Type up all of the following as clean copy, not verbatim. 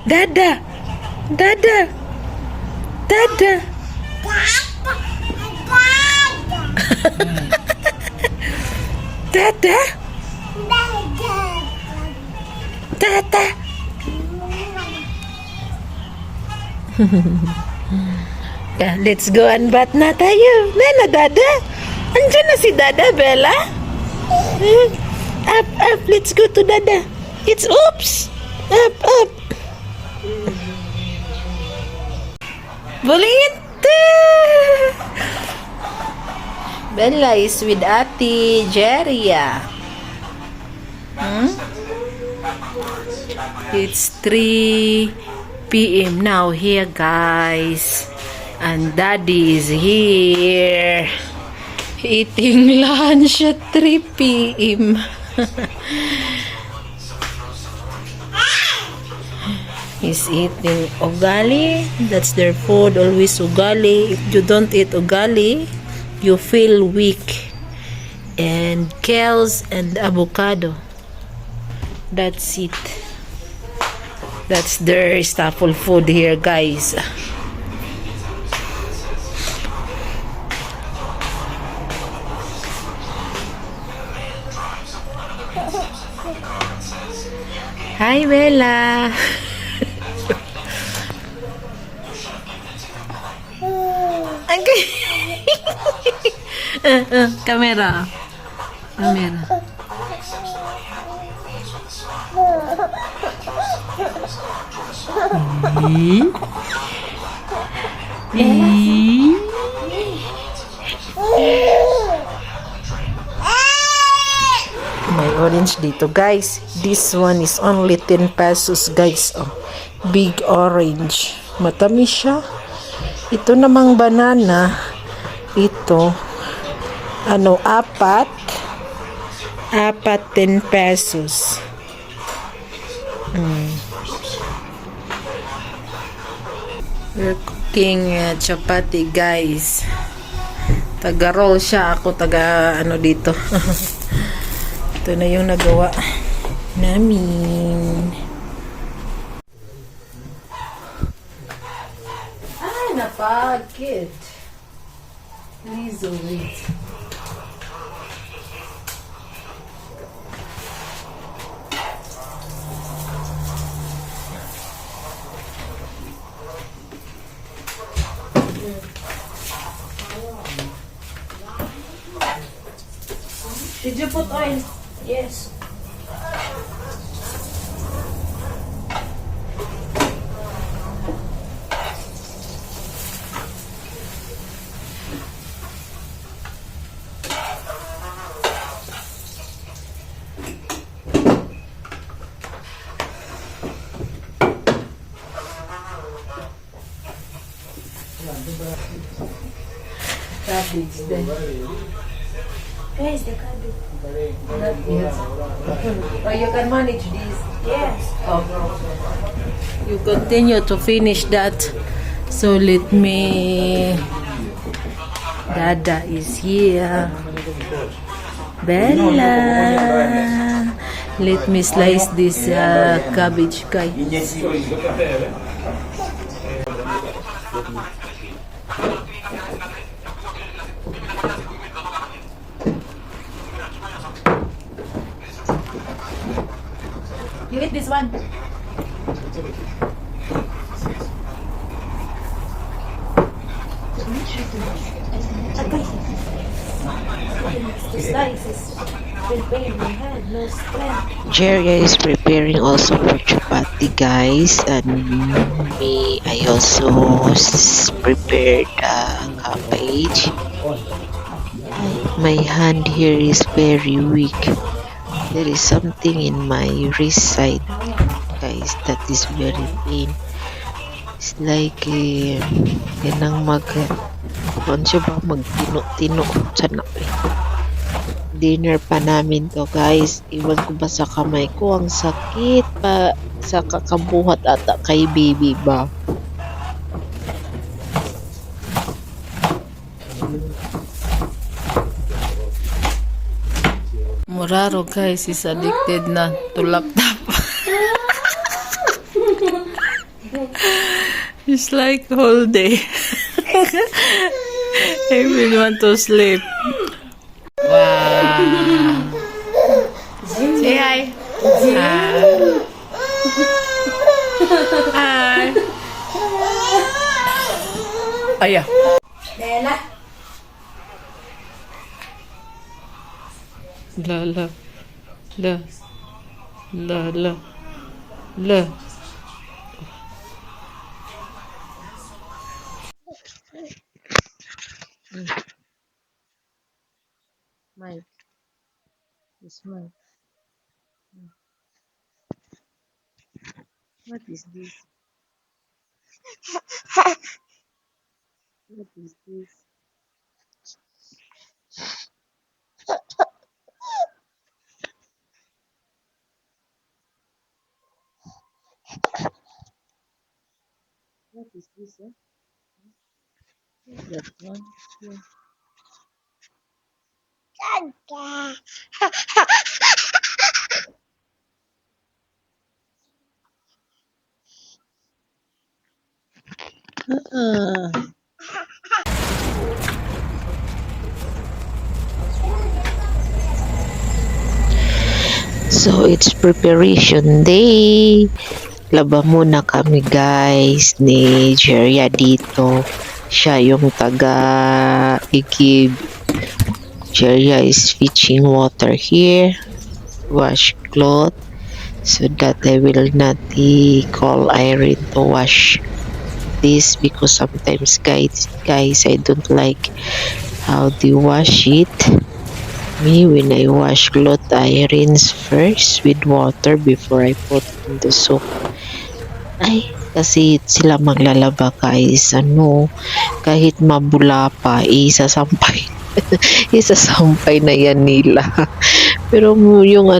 Dada. Dada. Dada. Dada. Dada. Let's go and bat na tayo. Nana, Dada. Andiyan na si Dada, Bella. Up, up. Let's go to Dada. It's oops. Up, up. Bonita. Bella is with Ate Jeria. It's 3 p.m. now here, guys. And Daddy is here. Eating lunch at 3 p.m. He's eating ugali. That's their food, always ugali. If you don't eat ugali, you feel weak. And kales and avocado. That's it. That's their staple food here, guys. Hi, Bella. Okay. Camera. Camera. May orange dito, guys. This one is only 10 pesos, guys. Oh, big orange. Matamis siya. Ito namang banana. Ito. Apat. Apat 10 pesos. We're cooking chapati, guys. Taga-roll siya. Ako dito. Ito na yung nagawa namin. Ay, napagkit. Please wait. Did you put oil? Yes. Cabbage then. Where is the cabbage? Not yet. Oh, you can manage this. Yes. Oh. You continue to finish that. So let me. Dada is here. Bella. Let me slice this cabbage, guys. You eat this one. Jeria is preparing also for chapati, guys, and me, I also prepared cabbage. My hand here is very weak. There is something in my wrist side, guys, that is very pain. It's like ganang magtino-tino sa napi. Dinner pa namin to, guys. Iwan ko ba sa kamay ko, ang sakit pa sa kakabuhat ata kay baby ba. Muraro, guys, is addicted na to laptop. It's like whole day. I really want to sleep. Wow. Say hi. Hi. Hi. Aya. Lela. La la. La. La la. La. Mike, this one. What is this? What is this? What is this? That one. Yeah. Uh-uh. So it's preparation day. Laba muna kami guys ni Jeria dito. Siya yung taga-igib. Jeria is fetching water here. Wash cloth. So that I will not call Irene to wash this because sometimes guys I don't like how they wash it. Me, when I wash cloth, I rinse first with water before I put in the soap. Ay, kasi sila maglalaba guys, kahit mabula pa, isasampay. Isasampay na yan nila. Pero yung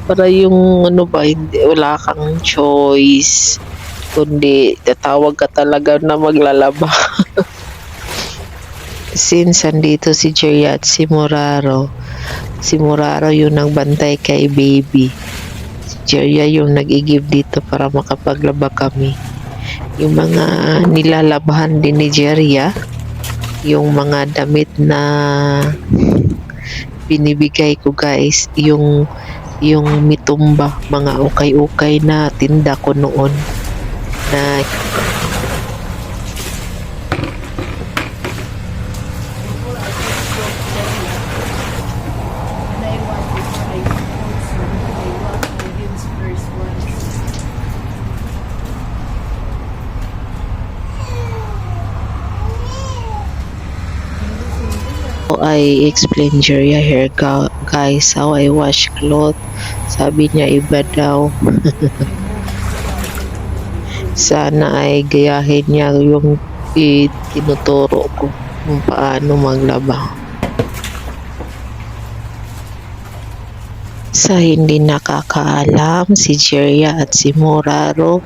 para yung ba, hindi, wala kang choice. Kundi, tatawag ka talaga na maglalaba. Since andito si Jeria at si Muraro yung nagbantay kay baby. Si Jeria yung nag-igib dito para makapaglaba kami. Yung mga nilalabahan din ni Jeria, yung mga damit na binibigay ko guys, yung mitumba, mga ukay-ukay na tinda ko noon na I explain Jeria here guys how I wash cloth. Sabi niya iba daw. Sana ay gayahin niya yung tinuturo ko kung paano maglaba. Sa hindi nakakaalam, si Jeria at si Muraro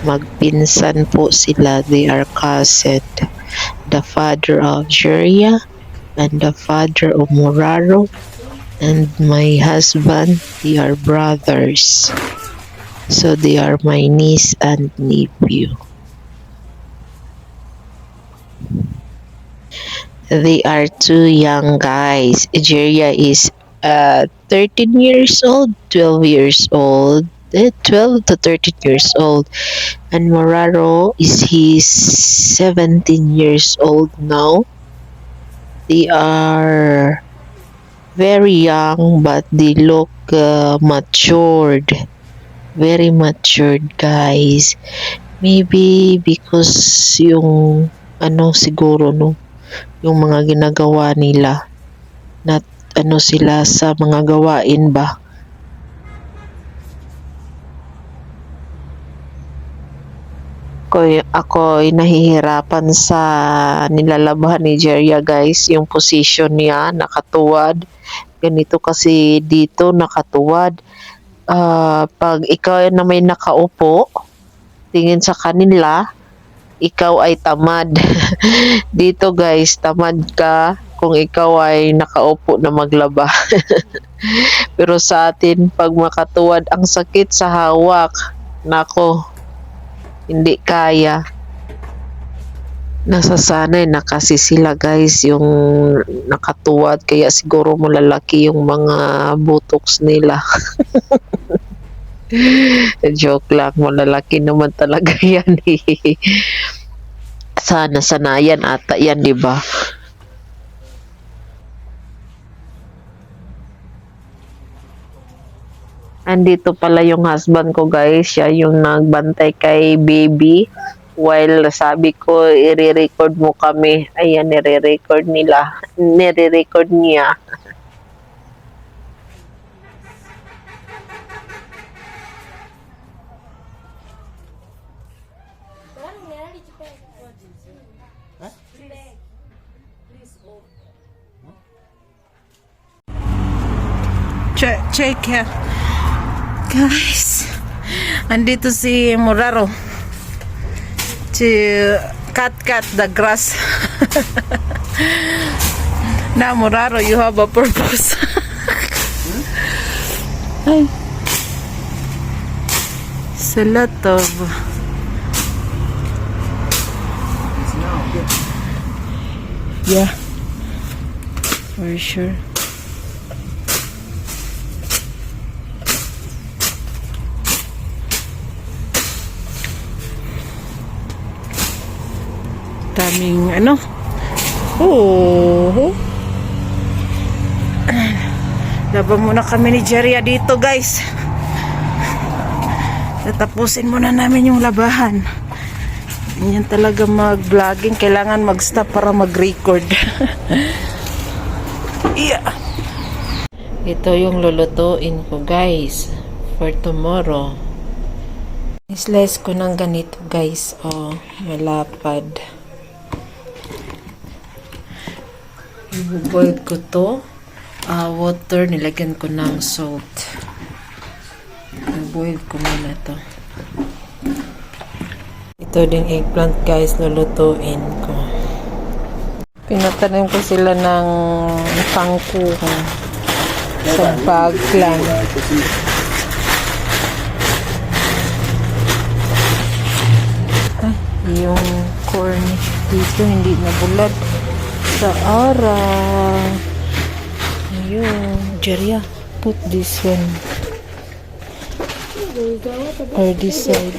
magpinsan po sila. They are cousin. The father of Jeria and the father of Muraro and my husband, they are brothers. So they are my niece and nephew. They are two young guys. Jeria is 13 years old, 12 years old, 12 to 13 years old. And Muraro is 17 years old now. They are very young but they look matured. Very matured guys. Maybe because yung siguro yung mga ginagawa nila na sila sa mga gawain ba. Ako ay nahihirapan sa nilalabahan ni Jeria guys, yung position niya nakatuwad. Ganito kasi dito nakatuwad. Pag ikaw na may nakaupo, tingin sa kanila, ikaw ay tamad. Dito guys, tamad ka kung ikaw ay nakaupo na maglaba. Pero sa atin, pag makatuwad, ang sakit sa hawak. Nako, Hindi kaya. Nasasanay na kasi sila guys yung nakatuwad kaya siguro malalaki yung mga butoks nila. Joke lang, malalaki naman talaga yan eh. Sana sanayan ata yan, di ba? Andito pala yung husband ko guys, siya yung nagbantay kay baby. While sabi ko, i-record mo kami. Ayan, nire-record nila. Nire-record niya. Check here. Guys, andito si Muraro to cut the grass. Now Muraro, you have a purpose. Ay. It's a lot of yeah, for sure. Daming ano. Oh. Laban muna kami ni Jeria dito, guys. Tatapusin muna namin yung labahan. Ganyan talaga mag-vlogging. Kailangan mag-stop para mag-record. Yeah. Ito yung lulutuin ko, guys, for tomorrow. Slice ko ng ganito, guys. Oh, malapad. I-boil ko to. Water, nilagyan ko ng salt. I-boil ko muna to. Ito din eggplant, guys, lulutuin ko. Pinatanim ko sila ng kangkong sa bag lang. Yung corn dito hindi nabulad sa araw. Ayun, Jeria, put this one or this side.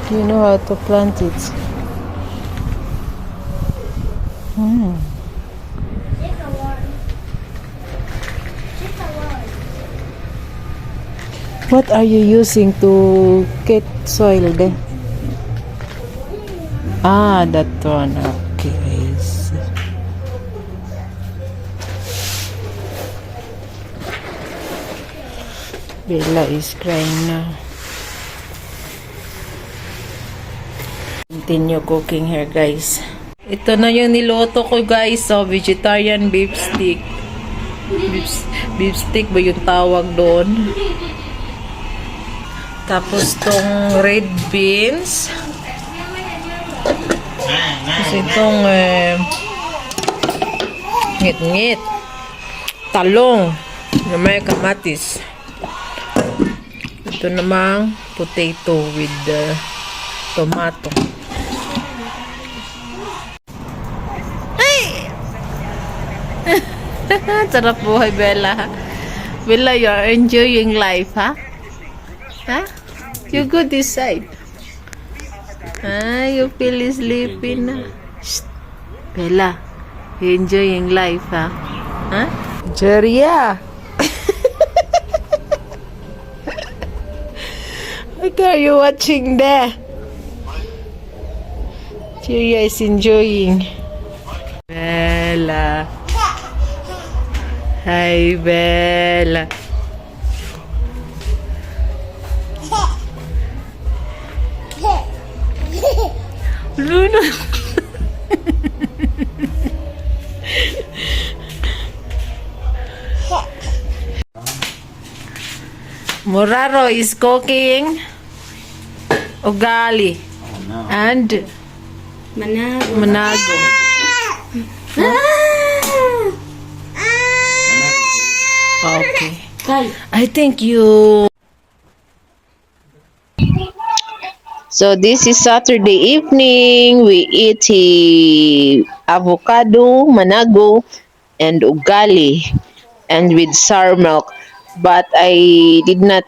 You know how to plant it. What are you using to get soil there? Ah, that one. Okay, I see. Bella is crying now. Continue cooking here, guys. Ito na yung niloto ko, guys. So, vegetarian beef stick. Beef stick ba yung tawag doon? Tapos tong red beans. Tapos itong ngit-ngit. Talong na may kamatis. Ito namang potato with tomato. Sarap buhay, Bella. Bella, you're enjoying life, ha? Huh? You go this side. You feel sleepy na. Shh. Bella, you enjoying life, ha? Huh? Jeria. What are you watching there? Jeria is enjoying. Bella. Hi, Bella. Bruno. Moraro is cooking ugali and Manago. manago. Okay. Kal. I think you So this is Saturday evening. We eat avocado, manago, and ugali, and with sour milk. But I did not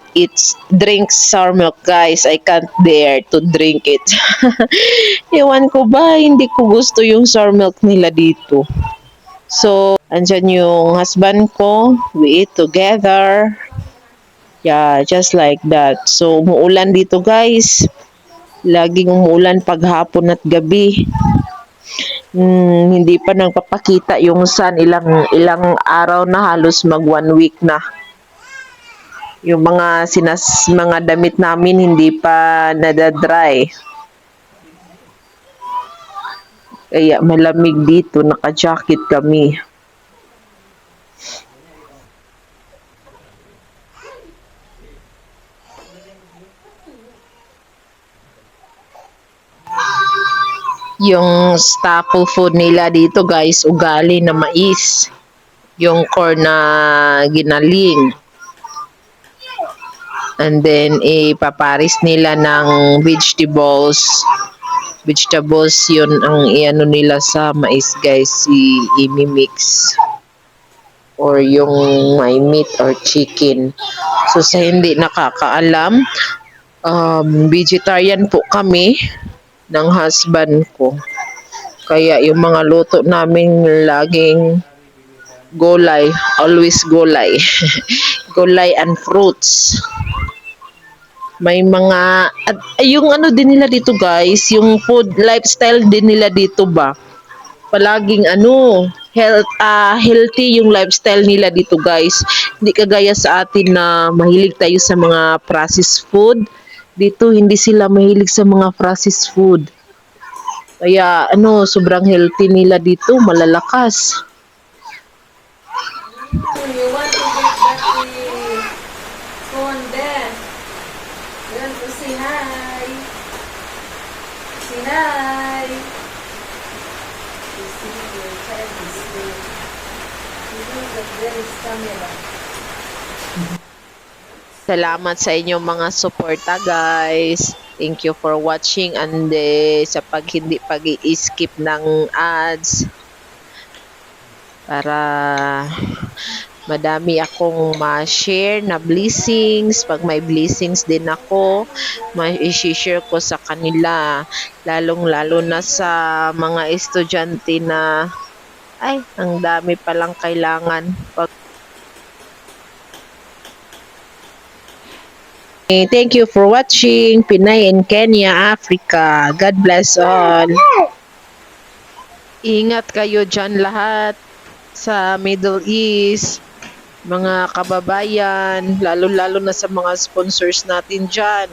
drink sour milk, guys. I can't dare to drink it. Ewan ko ba, hindi ko gusto yung sour milk nila dito. So, andyan yung husband ko. We eat together. Yeah, just like that. So, umuulan dito, guys. Laging umuulan paghapon at gabi. Hindi pa nagpapakita yung sun, ilang araw na, halos mag 1 week na. Yung mga damit namin hindi pa nadadry. Kaya malamig dito, naka-jacket kami. Yung staple food nila dito, guys, ugali na mais. Yung corn na ginaling. And then, ipaparis nila ng vegetables. Vegetables, yun ang iano nila sa mais, guys. I-mix. Or yung may meat or chicken. So, sa hindi nakakaalam, vegetarian po kami ng husband ko. Kaya yung mga luto namin laging gulay, always gulay. Gulay and fruits. May mga yung ano din nila dito, guys, yung food lifestyle din nila dito ba. Palaging healthy yung lifestyle nila dito, guys. Hindi kagaya sa atin na mahilig tayo sa mga processed food. Dito hindi sila mahilig sa mga processed food. Kaya sobrang healthy nila dito, malalakas. You want to get that phone there. You want to say hi. Say hi. You see, your child is there. You know that there is camera. Salamat sa inyong mga suporta, guys. Thank you for watching and sa hindi pag-i-skip ng ads para madami akong ma-share na blessings. Pag may blessings din ako, ma-share ko sa kanila, lalong-lalo na sa mga estudyante na ang dami palang kailangan. Thank you for watching Pinay in Kenya, Africa. God bless all. Ingat kayo dyan lahat sa Middle East, mga kababayan, lalo-lalo na sa mga sponsors natin dyan.